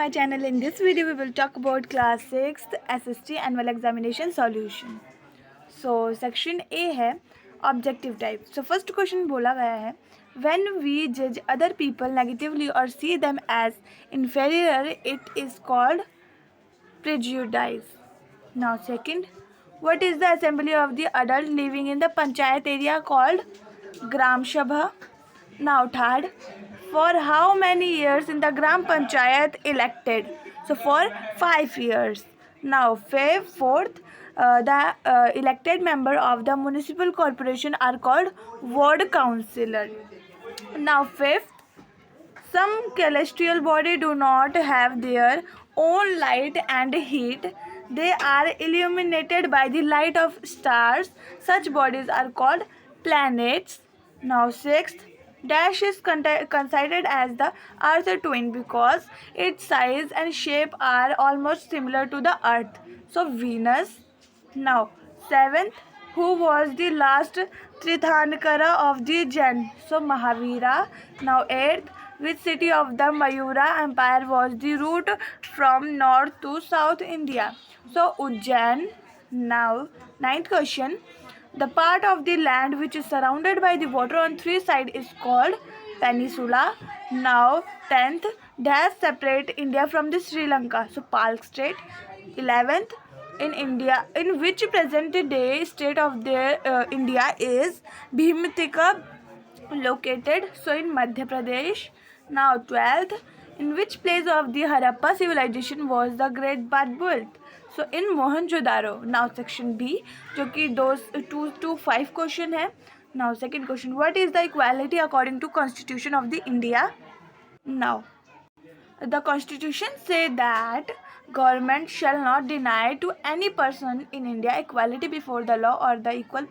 my channel. In this video we will talk about class 6th SST annual examination solution. So section A है objective type. So first question बोला गया है when we judge other people negatively or see them as inferior, it is called prejudice. Now second, what is the assembly of the adult living in the panchayat area called Gram Sabha? Now third, for how many years in the Gram Panchayat elected? So for 5 years. Now fourth, the elected member of the municipal corporation are called ward councillor. Now fifth, some celestial body do not have their own light and heat. They are illuminated by the light of stars. Such bodies are called planets. Now sixth, Dash is considered as the Earth twin because its size and shape are almost similar to the Earth. So Venus. Now seventh, who was the last Tirthankara of the Jain? So Mahavira. Now eighth, which city of the Mayura Empire was the route from north to south India? So Ujjain. Now ninth question, the part of the land which is surrounded by the water on three sides is called peninsula. Now 10th, dash separate India from the Sri Lanka. So Palk Strait. 11th, in India, in which present day state of the India is Bhimtika located? So in Madhya Pradesh. Now 12th, in which place of the Harappa civilization was the Great Bath built? So in Mohenjo-daro. Now section B, जो कि 2 to 5 question है. Now second question, what is the equality according to Constitution of the India? Now the Constitution say that government shall not deny to any person in India equality before the law or the equal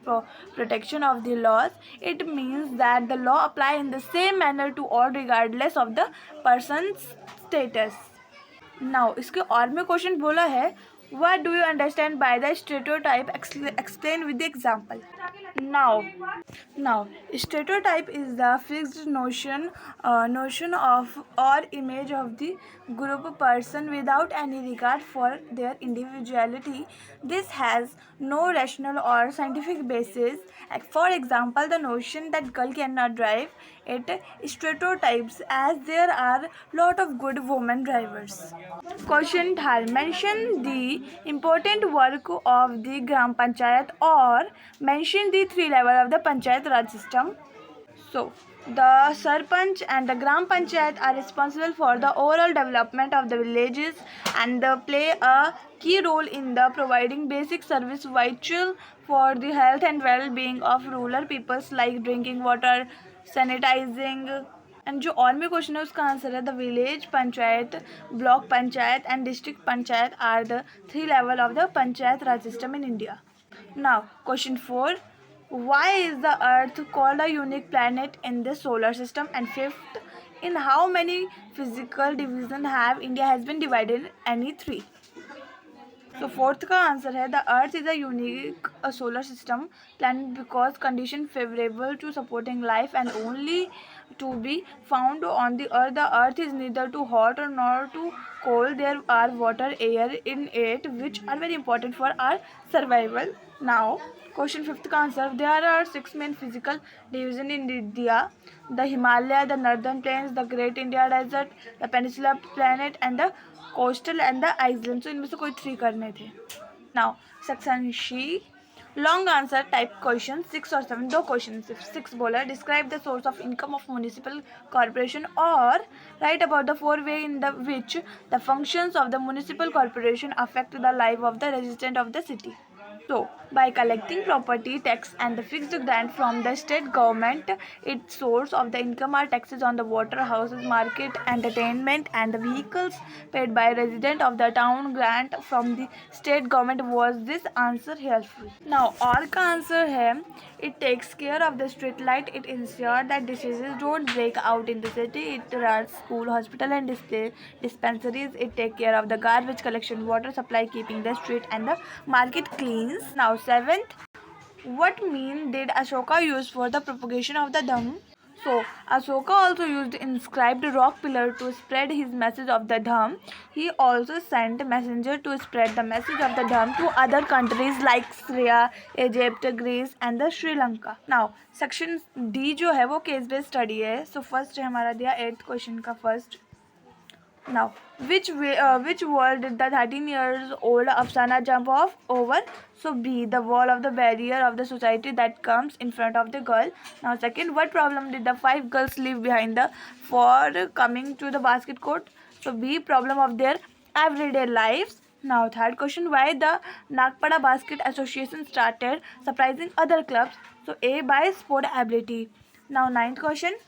protection of the laws. It means that the law apply in the same manner to all regardless of the person's status. Now इसके और में question बोला है what do you understand by the stereotype? Explain with the example. Now stereotype is the fixed notion of or image of the group person without any regard for their individuality. This has no rational or scientific basis. For example, the notion that girl cannot drive, it stereotypes as there are lot of good women drivers. Question 3, mention the important work of the Gram Panchayat or mention the 3 levels of the Panchayat Raj system. So, the Sarpanch and the Gram Panchayat are responsible for the overall development of the villages and they play a key role in the providing basic service vital for the health and well-being of rural peoples like drinking water, sanitizing. And जो और में question है उसका answer है the village panchayat, block panchayat and district panchayat are the 3 level of the panchayat raj system in India. Now question 4, why is the earth called a unique planet in the solar system? And fifth, in how many physical division have India has been divided? Any 3. So fourth का आंसर है the Earth is a unique solar system planet because condition favourable to supporting life and only to be found on the earth. The earth is neither too hot or nor too cold. There are water, air in it which are very important for our survival. Now question 5th का answer, there are 6 main physical division in India: the Himalaya, the northern plains, the Great India Desert, the Peninsula Planet and the coastal and the island. So इनमें से कोई 3 करने थे. Now section C, long answer type question 6 और 7, 2 question. 6 बोला describe the source of income of municipal corporation और write about the 4 way in the which the functions of the municipal corporation affect the life of the resident of the city. So, by collecting property tax and the fixed grant from the state government, its source of the income are taxes on the water, houses, market, entertainment, and the vehicles paid by resident of the town. Grant from the state government. Was this answer helpful? Now, और का answer है it takes care of the street light. It ensures that diseases don't break out in the city. It runs school, hospital, and dispensaries. It takes care of the garbage collection, water supply, keeping the street and the market clean. Now 7th, what mean did Ashoka use for the propagation of the Dhamma? So Ashoka also used inscribed rock pillar to spread his message of the Dharma. He also sent messenger to spread the message of the Dharma to other countries like Syria, Egypt, Greece and the Sri Lanka. Now section D जो है वो case based study है. So first है हमारा दिया 8th question का first. Now, which wall did the 13 years old Afsana jump off over? So B, the wall of the barrier of the society that comes in front of the girl. Now second, what problem did the 5 girls leave behind for coming to the basket court? So B, problem of their everyday lives. Now third question, why the Nagpada Basket Association started surprising other clubs? So A, by sport ability. Now ninth question.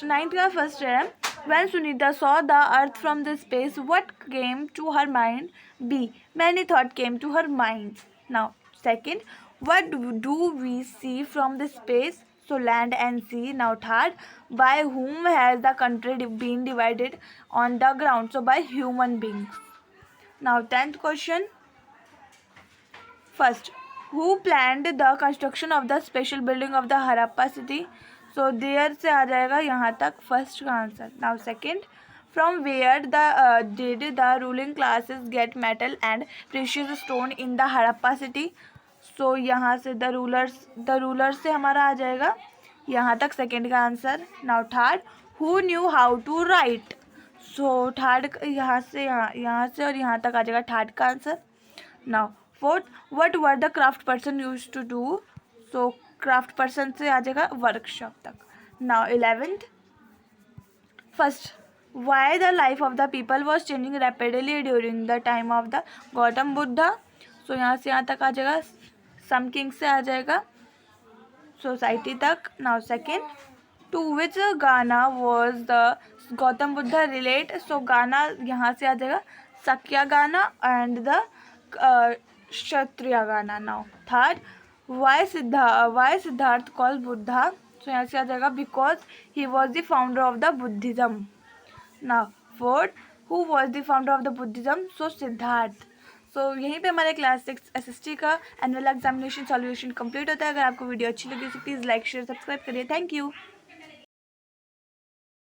Ninth का first है, when Sunita saw the earth from the space, what came to her mind? B, many thoughts came to her mind. Now second, what do we see from the space? So land and sea. Now third, by whom has the country been divided on the ground? So by human beings. Now 10th question. First, who planned the construction of the special building of the Harappa city? So there से आ जाएगा यहाँ तक first का answer. Now second, from where did the ruling classes get metal and precious stone in the Harappa city? So यहाँ से the rulers से हमारा आ जाएगा यहाँ तक सेकेंड का answer. Now third, who knew how to write? So third यहाँ से और यहाँ तक आ जाएगा थर्ड का answer. Now fourth, what were the craft person use to do? So craft person से आ जाएगा वर्कशॉप तक. नाउ 11th, first, why the life of the people was changing rapidly during the time of the Gautam Buddha? So यहाँ से यहाँ तक आ जाएगा सम किंग से आ जाएगा सोसाइटी तक. Now second, to which gana was the Gautam Buddha relate? So gana यहाँ से आ जाएगा सक्या गाना and the Kshatriya gana. Now third, why Siddhartha call Buddha? So यहाँ से आ जाएगा because he was the founder of the Buddhism. Now fourth, who was the founder of the Buddhism? So Siddhartha. So यहीं पे हमारे क्लास 6 SST का एनुअल एग्जामिनेशन सॉल्यूशन कंप्लीट होता है. अगर आपको वीडियो अच्छी लगी तो प्लीज़ लाइक शेयर सब्सक्राइब करिए. Thank you.